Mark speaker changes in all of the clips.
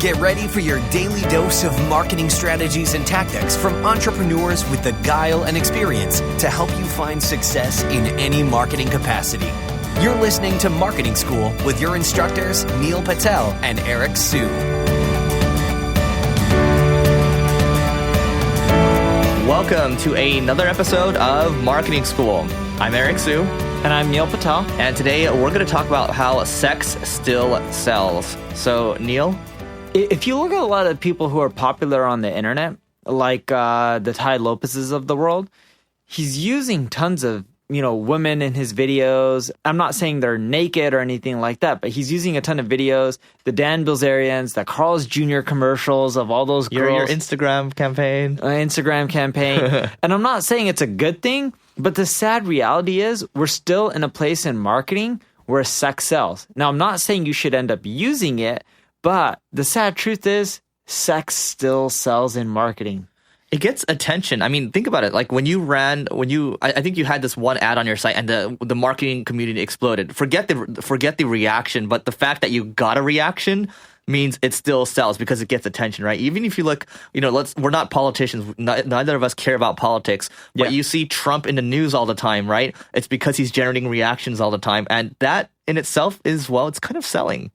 Speaker 1: Get ready for your daily dose of marketing strategies and tactics from entrepreneurs with the guile and experience to help you find success in any marketing capacity. You're listening to Marketing School with your instructors, Neil Patel and Eric Su.
Speaker 2: Welcome to another episode of Marketing School. I'm Eric Su.
Speaker 3: And I'm Neil Patel.
Speaker 2: And today we're going to talk about how sex still sells. So, Neil?
Speaker 3: If you look at a lot of people who are popular on the internet, like the Tai Lopez's of the world, he's using tons of, women in his videos. I'm not saying they're naked or anything like that, but he's using a ton of videos. The Dan Bilzerians, the Carl's Jr. commercials of all those girls.
Speaker 2: Your Instagram campaign.
Speaker 3: And I'm not saying it's a good thing, but the sad reality is we're still in a place in marketing where sex sells. Now, I'm not saying you should end up using it, but the sad truth is sex still sells in marketing.
Speaker 2: It gets attention. I mean, think about it. Like I think you had this one ad on your site and the marketing community exploded. Forget the reaction, but the fact that you got a reaction means it still sells because it gets attention, right? Even if you look, we're not politicians. Neither of us care about politics, but you see Trump in the news all the time, right? It's because he's generating reactions all the time. And that in itself is, it's kind of selling.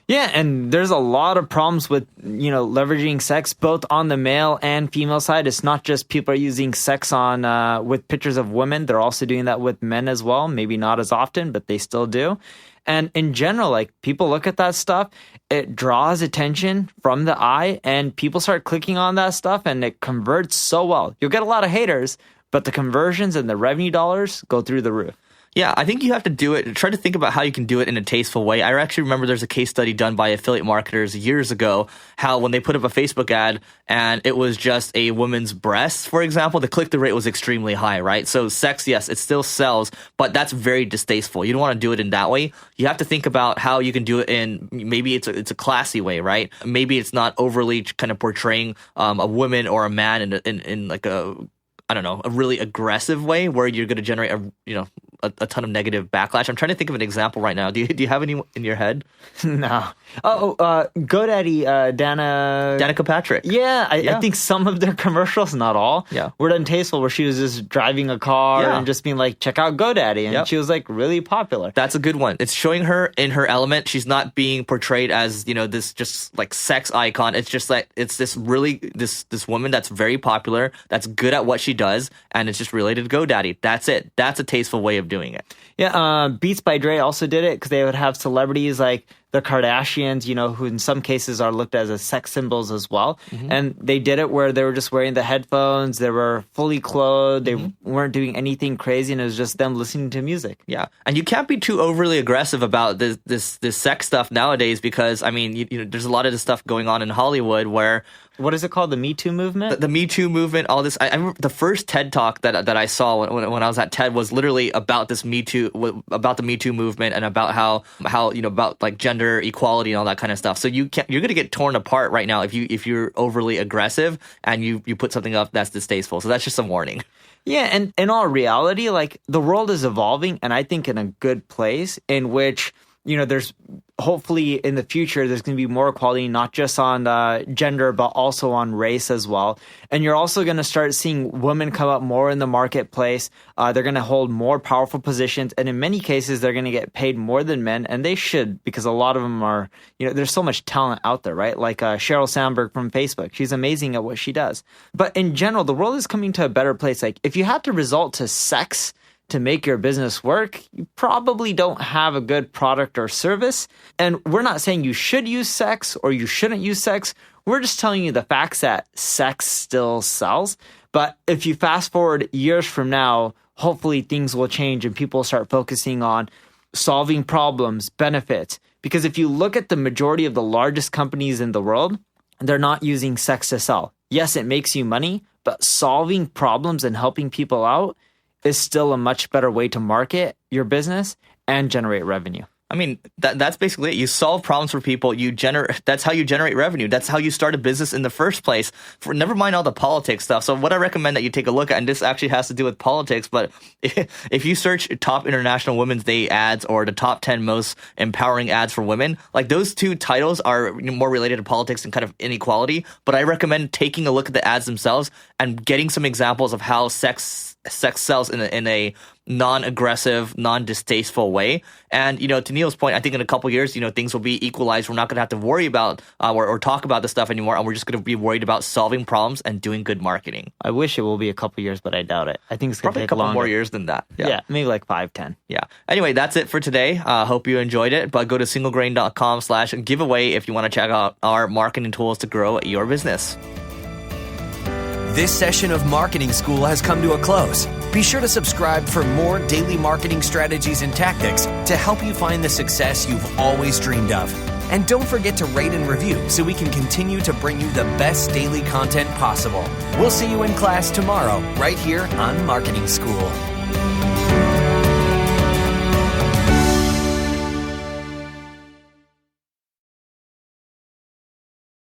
Speaker 3: Yeah, and there's a lot of problems with, leveraging sex both on the male and female side. It's not just people are using sex on with pictures of women. They're also doing that with men as well. Maybe not as often, but they still do. And in general, people look at that stuff, it draws attention from the eye, and people start clicking on that stuff, and it converts so well. You'll get a lot of haters, but the conversions and the revenue dollars go through the roof.
Speaker 2: Yeah, I think you have to do it. Try to think about how you can do it in a tasteful way. I actually remember there's a case study done by affiliate marketers years ago, how when they put up a Facebook ad and it was just a woman's breasts, for example, the click-through rate was extremely high, right? So sex, yes, it still sells, but that's very distasteful. You don't want to do it in that way. You have to think about how you can do it in, maybe it's a classy way, right? Maybe it's not overly kind of portraying a woman or a man in like a really aggressive way where you're going to generate a ton of negative backlash. I'm trying to think of an example right now. Do you have any in your head?
Speaker 3: No. GoDaddy,
Speaker 2: Danica Patrick.
Speaker 3: Yeah, I think some of their commercials, not all, were done tasteful, where she was just driving a car and just being like, check out GoDaddy. And she was really popular.
Speaker 2: That's a good one. It's showing her in her element. She's not being portrayed as, this just like sex icon. It's just like, it's this woman that's very popular, that's good at what she does, and it's just related to GoDaddy. That's it. That's a tasteful way of doing it.
Speaker 3: Yeah, Beats by Dre also did it because they would have celebrities like the Kardashians, who in some cases are looked at as sex symbols as well. Mm-hmm. And they did it where they were just wearing the headphones, they were fully clothed, they weren't doing anything crazy, and it was just them listening to music.
Speaker 2: Yeah, and you can't be too overly aggressive about this sex stuff nowadays because, there's a lot of this stuff going on in Hollywood where...
Speaker 3: What is it called? The Me Too movement?
Speaker 2: The Me Too movement, all this. I remember the first TED Talk that I saw when I was at TED was literally about this Me Too, about the Me Too movement and about how about like gender equality and all that kind of stuff. So you're going to get torn apart right now if you're overly aggressive and you put something up that's distasteful. So that's just a warning.
Speaker 3: Yeah, and in all reality, the world is evolving, and I think in a good place in which there's hopefully in the future, there's going to be more equality, not just on gender, but also on race as well. And you're also going to start seeing women come up more in the marketplace. They're going to hold more powerful positions. And in many cases, they're going to get paid more than men. And they should, because a lot of them are, there's so much talent out there, right? Like Sheryl Sandberg from Facebook. She's amazing at what she does. But in general, the world is coming to a better place. Like if you have to resort to sex to make your business work, you probably don't have a good product or service. And we're not saying you should use sex or you shouldn't use sex. We're just telling you the facts that sex still sells. But if you fast forward years from now, hopefully things will change and people will start focusing on solving problems, benefits. Because if you look at the majority of the largest companies in the world, they're not using sex to sell. Yes, it makes you money, but solving problems and helping people out is still a much better way to market your business and generate revenue.
Speaker 2: I mean, that's basically it. You solve problems for people. That's how you generate revenue. That's how you start a business in the first place. Never mind all the politics stuff. So what I recommend that you take a look at, and this actually has to do with politics, but if you search top International Women's Day ads or the top 10 most empowering ads for women, like those two titles are more related to politics and kind of inequality. But I recommend taking a look at the ads themselves and getting some examples of how sex sells in a non-aggressive, non-distasteful way. And, to Neil's point, I think in a couple years, things will be equalized. We're not going to have to worry about or talk about this stuff anymore. And we're just going to be worried about solving problems and doing good marketing.
Speaker 3: I wish it will be a couple years, but I doubt it. I think it's going to
Speaker 2: Probably
Speaker 3: take
Speaker 2: a couple
Speaker 3: longer.
Speaker 2: more years than that.
Speaker 3: Yeah, maybe like 5, 10.
Speaker 2: Yeah. Anyway, that's it for today. Hope you enjoyed it. But go to singlegrain.com/giveaway if you want to check out our marketing tools to grow your business.
Speaker 1: This session of Marketing School has come to a close. Be sure to subscribe for more daily marketing strategies and tactics to help you find the success you've always dreamed of. And don't forget to rate and review so we can continue to bring you the best daily content possible. We'll see you in class tomorrow, right here on Marketing School.